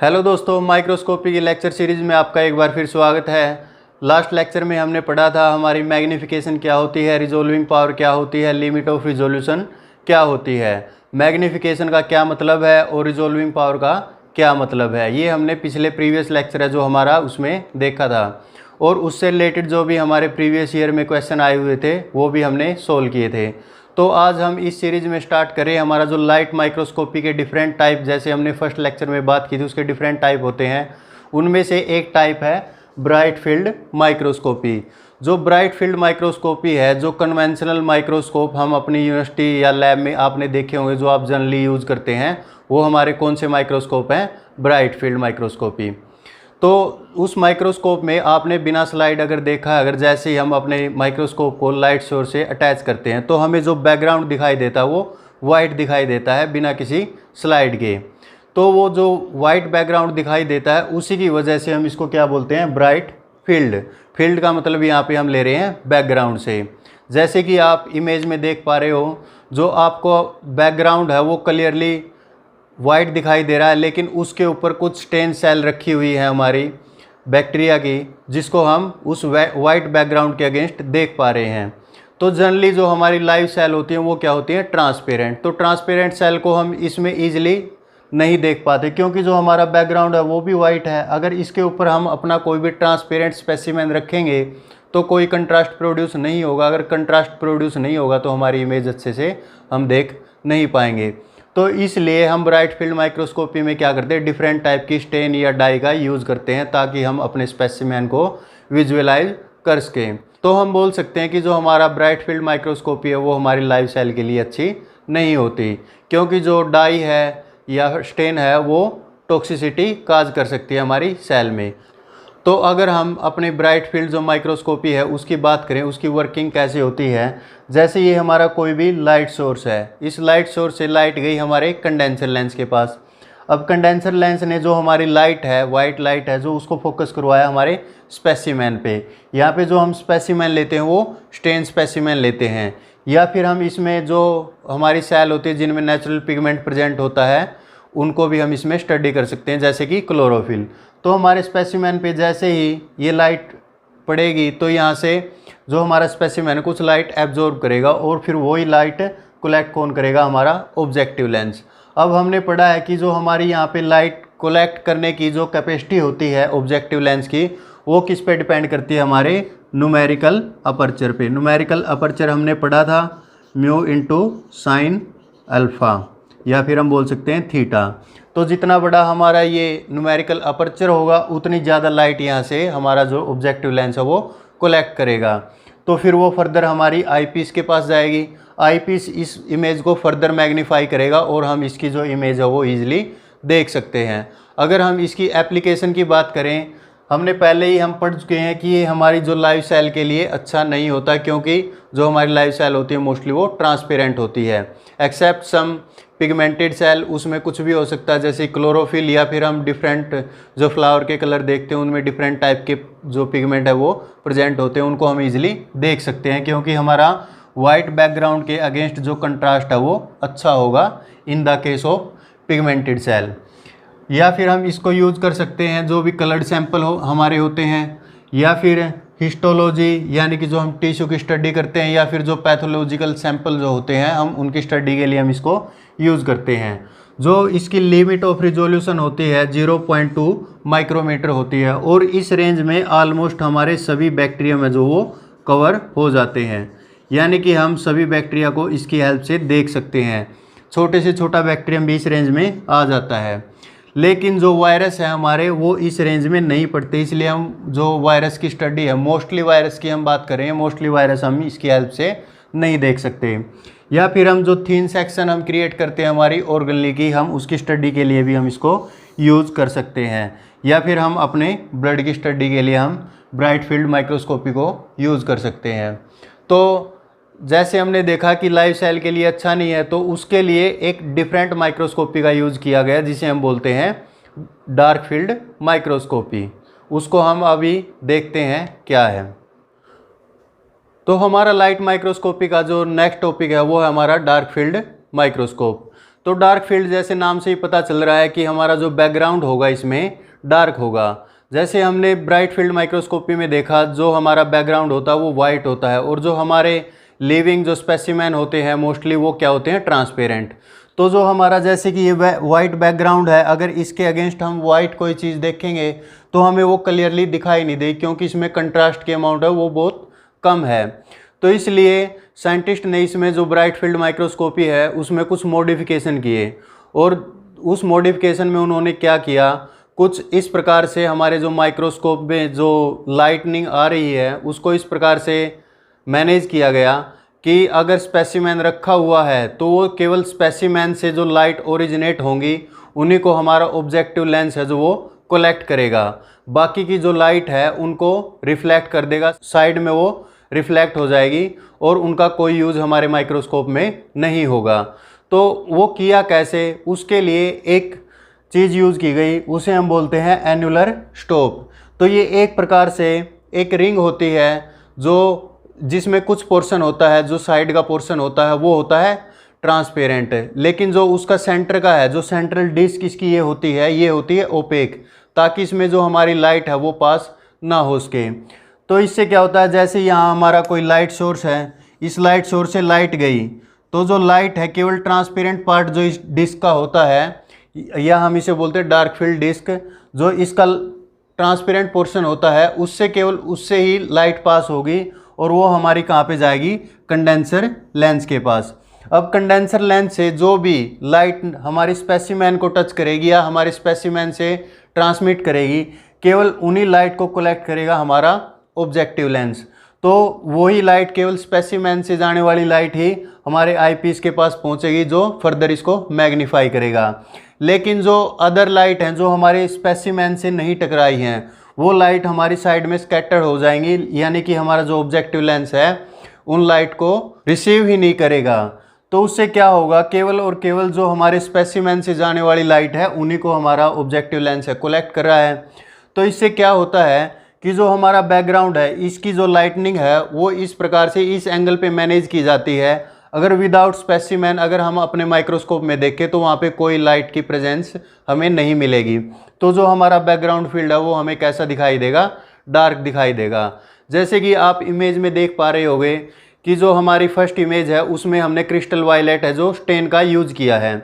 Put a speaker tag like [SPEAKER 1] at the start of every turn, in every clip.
[SPEAKER 1] Hello दोस्तों, microscopy की lecture series में आपका एक बार फिर स्वागत है। लास्ट लेक्चर में हमने पढ़ा था हमारी मैग्नीफिकेशन क्या होती है, रिजोल्विंग पावर क्या होती है, लिमिट ऑफ रिजोल्यूशन क्या होती है, मैग्नीफिकेशन का क्या मतलब है और रिजोल्विंग पावर का क्या मतलब है। ये हमने पिछले प्रीवियस लेक्चर है जो हमारा उसमें देखा था और उससे रिलेटेड जो भी हमारे प्रीवियस ईयर में क्वेश्चन आए हुए थे वो भी हमने सोल्व किए थे। तो आज हम इस सीरीज़ में स्टार्ट करें हमारा जो लाइट माइक्रोस्कोपी के डिफरेंट टाइप, जैसे हमने फर्स्ट लेक्चर में बात की थी उसके डिफरेंट टाइप होते हैं। उनमें से एक टाइप है ब्राइट फील्ड माइक्रोस्कोपी। जो ब्राइट फील्ड माइक्रोस्कोपी है, जो कन्वेंशनल माइक्रोस्कोप हम अपनी यूनिवर्सिटी या लैब में आपने देखे होंगे जो आप जनरली यूज़ करते हैं, वो हमारे कौन से माइक्रोस्कोप हैं? Bright field microscopy. तो उस माइक्रोस्कोप में आपने बिना स्लाइड अगर देखा, अगर जैसे ही हम अपने माइक्रोस्कोप को लाइट सोर्स से अटैच करते हैं तो हमें जो बैकग्राउंड दिखाई देता है वो वाइट दिखाई देता है बिना किसी स्लाइड के। तो वो जो वाइट बैकग्राउंड दिखाई देता है उसी की वजह से हम इसको क्या बोलते हैं? Bright field. फील्ड का मतलब यहाँ पे हम ले रहे हैं बैकग्राउंड से। जैसे कि आप इमेज में देख पा रहे हो, जो आपको बैकग्राउंड है वो क्लियरली वाइट दिखाई दे रहा है, लेकिन उसके ऊपर कुछ स्टेन सेल रखी हुई है हमारी बैक्टीरिया की, जिसको हम उस वाइट बैकग्राउंड के अगेंस्ट देख पा रहे हैं। तो जनरली जो हमारी लाइव सेल होती हैं वो क्या होती हैं? ट्रांसपेरेंट। तो ट्रांसपेरेंट सेल को हम इसमें ईजिली नहीं देख पाते क्योंकि जो हमारा बैकग्राउंड है वो भी वाइट है। अगर इसके ऊपर हम अपना कोई भी ट्रांसपेरेंट स्पेसिमेन रखेंगे तो कोई कंट्रास्ट प्रोड्यूस नहीं होगा। अगर कंट्रास्ट प्रोड्यूस नहीं होगा तो हमारी इमेज अच्छे से हम देख नहीं पाएंगे। तो इसलिए हम ब्राइट फील्ड माइक्रोस्कोपी में क्या करते हैं? डिफरेंट टाइप की स्टेन या डाई का यूज़ करते हैं ताकि हम अपने स्पेसिमेन को विजुअलाइज कर सकें। तो हम बोल सकते हैं कि जो हमारा ब्राइट फील्ड माइक्रोस्कोपी है वो हमारी लाइव सेल के लिए अच्छी नहीं होती, क्योंकि जो डाई है या स्टेन है वो टॉक्सिसिटी काज कर सकती है हमारी सेल में। तो अगर हम अपने ब्राइट फील्ड जो माइक्रोस्कोपी है उसकी बात करें, उसकी वर्किंग कैसे होती है। जैसे ये हमारा कोई भी लाइट सोर्स है, इस लाइट सोर्स से लाइट गई हमारे कंडेंसर लेंस के पास। अब कंडेंसर लेंस ने जो हमारी लाइट है, वाइट लाइट है, जो उसको फोकस करवाया हमारे स्पेसिमेन पे। यहाँ पे जो हम स्पेसिमेन लेते हैं वो स्टेन स्पेसिमेन लेते हैं, या फिर हम इसमें जो हमारी सेल होती है जिनमें नेचुरल पिगमेंट प्रेजेंट होता है उनको भी हम इसमें स्टडी कर सकते हैं, जैसे कि क्लोरोफिल। तो हमारे स्पेसिमेन पे जैसे ही ये लाइट पड़ेगी तो यहाँ से जो हमारा स्पेसिमेन है कुछ लाइट एब्जॉर्ब करेगा और फिर वही लाइट कलेक्ट कौन करेगा? हमारा ऑब्जेक्टिव लेंस। अब हमने पढ़ा है कि जो हमारी यहाँ पे लाइट कलेक्ट करने की जो कैपेसिटी होती है ऑब्जेक्टिव लेंस की, वो किस पे डिपेंड करती है? हमारे न्यूमेरिकल अपर्चर पे। न्यूमेरिकल अपर्चर हमने पढ़ा था म्यू इंटू साइन अल्फ़ा, या फिर हम बोल सकते हैं थीटा। तो जितना बड़ा हमारा ये न्यूमेरिकल अपर्चर होगा उतनी ज़्यादा लाइट यहाँ से हमारा जो ऑब्जेक्टिव लेंस है वो कलेक्ट करेगा। तो फिर वो फर्दर हमारी आईपीस के पास जाएगी। आईपीस इस इमेज को फर्दर मैग्नीफाई करेगा और हम इसकी जो इमेज है वो ईजिली देख सकते हैं। अगर हम इसकी एप्लीकेशन की बात करें, हमने पहले ही हम पढ़ चुके हैं कि ये हमारी जो लाइव सेल के लिए अच्छा नहीं होता, क्योंकि जो हमारी लाइव सेल होती है मोस्टली वो ट्रांसपेरेंट होती है, एक्सेप्ट सम पिगमेंटेड सेल, उसमें कुछ भी हो सकता है जैसे क्लोरोफिल, या फिर हम डिफरेंट जो फ्लावर के कलर देखते हैं उनमें डिफरेंट टाइप के जो पिगमेंट है वो प्रेजेंट होते हैं, उनको हम इजीली देख सकते हैं क्योंकि हमारा वाइट बैकग्राउंड के अगेंस्ट जो कंट्रास्ट है वो अच्छा होगा in the case of pigmented cell. या फिर हम इसको यूज़ कर सकते हैं जो भी कलर्ड सैंपल हमारे होते हैं, या फिर हिस्टोलॉजी यानी कि जो हम टिश्यू की स्टडी करते हैं, या फिर जो पैथोलॉजिकल सैंपल जो होते हैं हम उनकी स्टडी के लिए हम इसको यूज़ करते हैं। जो इसकी लिमिट ऑफ रिजोल्यूशन होती है 0.2 माइक्रोमीटर होती है और इस रेंज में ऑलमोस्ट हमारे सभी बैक्टीरिया में जो वो कवर हो जाते हैं, यानी कि हम सभी बैक्टीरिया को इसकी हेल्प से देख सकते हैं। छोटे से छोटा बैक्टीरियम भी इस रेंज में आ जाता है, लेकिन जो वायरस है हमारे वो इस रेंज में नहीं पड़ते। इसलिए हम जो वायरस की स्टडी है, मोस्टली वायरस की हम बात करें, मोस्टली वायरस हम इसकी हेल्प से नहीं देख सकते। या फिर हम जो थिन सेक्शन हम क्रिएट करते हैं हमारी ऑर्गेनली की, हम उसकी स्टडी के लिए भी हम इसको यूज़ कर सकते हैं। या फिर हम अपने ब्लड की स्टडी के लिए हम ब्राइट फील्ड माइक्रोस्कोपी को यूज़ कर सकते हैं। तो जैसे हमने देखा कि लाइव सेल के लिए अच्छा नहीं है, तो उसके लिए एक डिफरेंट माइक्रोस्कोपी का यूज़ किया गया जिसे हम बोलते हैं डार्क फील्ड माइक्रोस्कोपी। उसको हम अभी देखते हैं क्या है। तो हमारा लाइट माइक्रोस्कोपी का जो नेक्स्ट टॉपिक है वो है हमारा डार्क फील्ड माइक्रोस्कोप। तो डार्क फील्ड जैसे नाम से ही पता चल रहा है कि हमारा जो बैकग्राउंड होगा इसमें डार्क होगा। जैसे हमने ब्राइट फील्ड माइक्रोस्कोपी में देखा, जो हमारा बैकग्राउंड होता है वो वाइट होता है, और जो हमारे लिविंग जो स्पेसिमेन होते हैं मोस्टली वो क्या होते हैं, ट्रांसपेरेंट। तो जो हमारा जैसे कि ये वाइट बैकग्राउंड है, अगर इसके अगेंस्ट हम वाइट कोई चीज़ देखेंगे तो हमें वो क्लियरली दिखाई नहीं देगी, क्योंकि इसमें कंट्रास्ट की अमाउंट है वो बहुत कम है। तो इसलिए साइंटिस्ट ने इसमें जो ब्राइट फील्ड माइक्रोस्कोपी है उसमें कुछ मॉडिफिकेशन किए, और उस मॉडिफिकेशन में उन्होंने क्या किया, कुछ इस प्रकार से हमारे जो माइक्रोस्कोप में जो लाइटनिंग आ रही है उसको इस प्रकार से मैनेज किया गया कि अगर स्पेसिमेन रखा हुआ है तो वो केवल स्पेसिमेन से जो लाइट ओरिजिनेट होंगी उन्हीं को हमारा ऑब्जेक्टिव लेंस है जो वो कलेक्ट करेगा, बाकी की जो लाइट है उनको रिफ्लेक्ट कर देगा, साइड में वो रिफ्लेक्ट हो जाएगी और उनका कोई यूज़ हमारे माइक्रोस्कोप में नहीं होगा। तो वो किया कैसे, उसके लिए एक चीज़ यूज़ की गई, उसे हम बोलते हैं एन्युलर स्टॉप। तो ये एक प्रकार से एक रिंग होती है जो जिसमें कुछ पोर्शन होता है, जो साइड का पोर्शन होता है वो होता है ट्रांसपेरेंट, लेकिन जो उसका सेंटर का है, जो सेंट्रल डिस्क इसकी ये होती है ओपेक, ताकि इसमें जो हमारी लाइट है वो पास ना हो सके। तो इससे क्या होता है, जैसे यहाँ हमारा कोई लाइट सोर्स है, इस लाइट सोर्स से लाइट गई तो जो लाइट है केवल ट्रांसपेरेंट पार्ट जो इस डिस्क का होता है, या हम इसे बोलते हैं डार्क फील्ड डिस्क, जो इसका ट्रांसपेरेंट पोर्शन होता है उससे ही लाइट पास होगी, और वो हमारी कहाँ पे जाएगी, कंडेंसर लेंस के पास। अब कंडेंसर लेंस से जो भी लाइट हमारी स्पेसिमेन को टच करेगी या हमारे स्पेसिमेन से ट्रांसमिट करेगी, केवल उन्हीं लाइट को कलेक्ट करेगा हमारा ऑब्जेक्टिव लेंस। तो वही लाइट, केवल स्पेसिमेन से जाने वाली लाइट ही हमारे आईपीस के पास पहुंचेगी, जो फर्दर इसको मैग्नीफाई करेगा। लेकिन जो अदर लाइट हैं जो हमारे स्पेसिमेन से नहीं टकराई हैं, वो लाइट हमारी साइड में स्कैटर्ड हो जाएंगी, यानी कि हमारा जो ऑब्जेक्टिव लेंस है उन लाइट को रिसीव ही नहीं करेगा। तो उससे क्या होगा, केवल और केवल जो हमारे स्पेसिमेन से जाने वाली लाइट है उन्हीं को हमारा ऑब्जेक्टिव लेंस है कलेक्ट कर रहा है। तो इससे क्या होता है कि जो हमारा बैकग्राउंड है इसकी जो लाइटनिंग है वो इस प्रकार से इस एंगल पे मैनेज की जाती है। अगर विदाउट स्पेसिमेन अगर हम अपने माइक्रोस्कोप में देखें तो वहाँ पे कोई लाइट की प्रेजेंस हमें नहीं मिलेगी। तो जो हमारा बैकग्राउंड फील्ड है वो हमें कैसा दिखाई देगा, डार्क दिखाई देगा। जैसे कि आप इमेज में देख पा रहे होंगे कि जो हमारी फर्स्ट इमेज है उसमें हमने क्रिस्टल वायलेट है जो स्टेन का यूज़ किया है।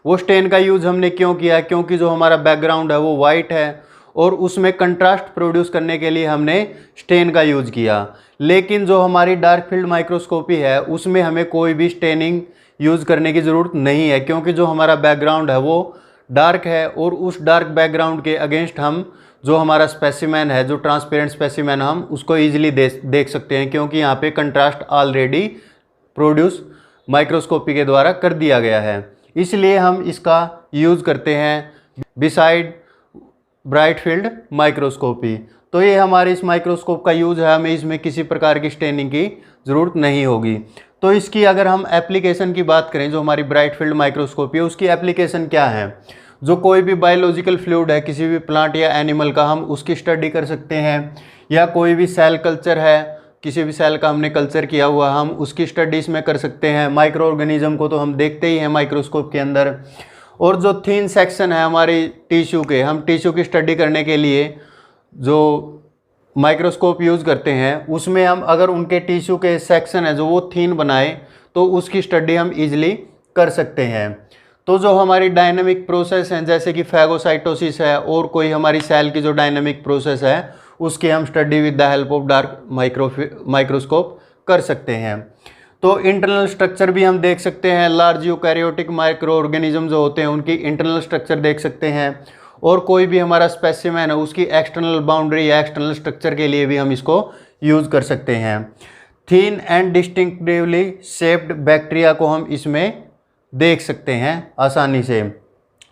[SPEAKER 1] वो स्टेन का यूज़ हमने क्यों किया, क्योंकि जो हमारा बैकग्राउंड है वो वाइट है और उसमें कंट्रास्ट प्रोड्यूस करने के लिए हमने स्टेन का यूज़ किया। लेकिन जो हमारी डार्क फील्ड माइक्रोस्कोपी है उसमें हमें कोई भी स्टेनिंग यूज़ करने की ज़रूरत नहीं है, क्योंकि जो हमारा बैकग्राउंड है वो डार्क है और उस डार्क बैकग्राउंड के अगेंस्ट हम जो हमारा स्पेसिमेन है, जो ट्रांसपेरेंट स्पेसिमेन, हम उसको ईजिली देख सकते हैं, क्योंकि यहाँ पे कंट्रास्ट ऑलरेडी प्रोड्यूस माइक्रोस्कोपी के द्वारा कर दिया गया है। इसलिए हम इसका यूज़ करते हैं बिसाइड ब्राइट फील्ड माइक्रोस्कोपी। तो ये हमारे इस माइक्रोस्कोप का यूज़ है, हमें इसमें किसी प्रकार की स्टेनिंग की ज़रूरत नहीं होगी। तो इसकी अगर हम एप्लीकेशन की बात करें, जो हमारी ब्राइट फील्ड माइक्रोस्कोपी है उसकी एप्लीकेशन क्या है, जो कोई भी बायोलॉजिकल फ्लूइड है किसी भी प्लांट या एनिमल का, हम उसकी स्टडी कर सकते हैं, या कोई भी सेल कल्चर है, किसी भी सेल का हमने कल्चर किया हुआ हम उसकी स्टडी इसमें कर सकते हैं। माइक्रो ऑर्गेनिज्म को तो हम देखते ही हैं माइक्रोस्कोप के अंदर। और जो थिन सेक्शन है हमारी टिश्यू के, हम टिश्यू की स्टडी करने के लिए जो माइक्रोस्कोप यूज़ करते हैं उसमें हम अगर उनके टिश्यू के सेक्शन है जो वो थिन बनाए तो उसकी स्टडी हम इजीली कर सकते हैं। तो जो हमारी डायनामिक प्रोसेस हैं जैसे कि फैगोसाइटोसिस है और कोई हमारी सेल की जो डायनामिक प्रोसेस है उसकी हम study with the help of dark microscope कर सकते हैं। तो इंटरनल स्ट्रक्चर भी हम देख सकते हैं, लार्ज यूकैरियोटिक माइक्रो ऑर्गेनिज्म जो होते हैं उनकी इंटरनल स्ट्रक्चर देख सकते हैं, और कोई भी हमारा स्पेसिमेन है उसकी एक्सटर्नल बाउंड्री या एक्सटर्नल स्ट्रक्चर के लिए भी हम इसको यूज़ कर सकते हैं। Thin and distinctively shaped bacteria को हम इसमें देख सकते हैं आसानी से।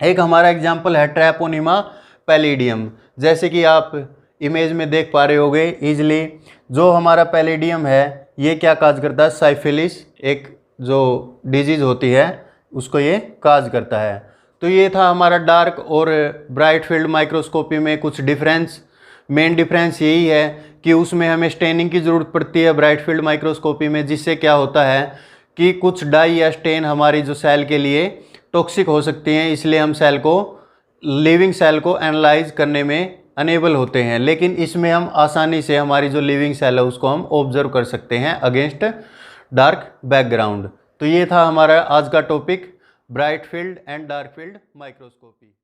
[SPEAKER 1] एक हमारा एग्जाम्पल है ट्रैपोनिमा पैलिडियम, जैसे कि आप इमेज में देख पा रहे होगे ईजिली। जो हमारा पैलिडियम है ये क्या काज करता है, साइफिलिस एक जो डिजीज़ होती है उसको ये काज करता है। तो ये था हमारा डार्क और ब्राइट फील्ड माइक्रोस्कोपी में कुछ डिफरेंस। मेन डिफरेंस यही है कि उसमें हमें स्टेनिंग की ज़रूरत पड़ती है ब्राइट फील्ड माइक्रोस्कोपी में, जिससे क्या होता है कि कुछ डाई या स्टेन हमारी जो सेल के लिए टॉक्सिक हो सकती हैं, इसलिए हम लिविंग सेल को एनालाइज करने में अनेबल होते हैं। लेकिन इसमें हम आसानी से हमारी जो लिविंग सेल है उसको हम ऑब्जर्व कर सकते हैं अगेंस्ट डार्क बैकग्राउंड। तो ये था हमारा आज का topic, bright field and dark field microscopy.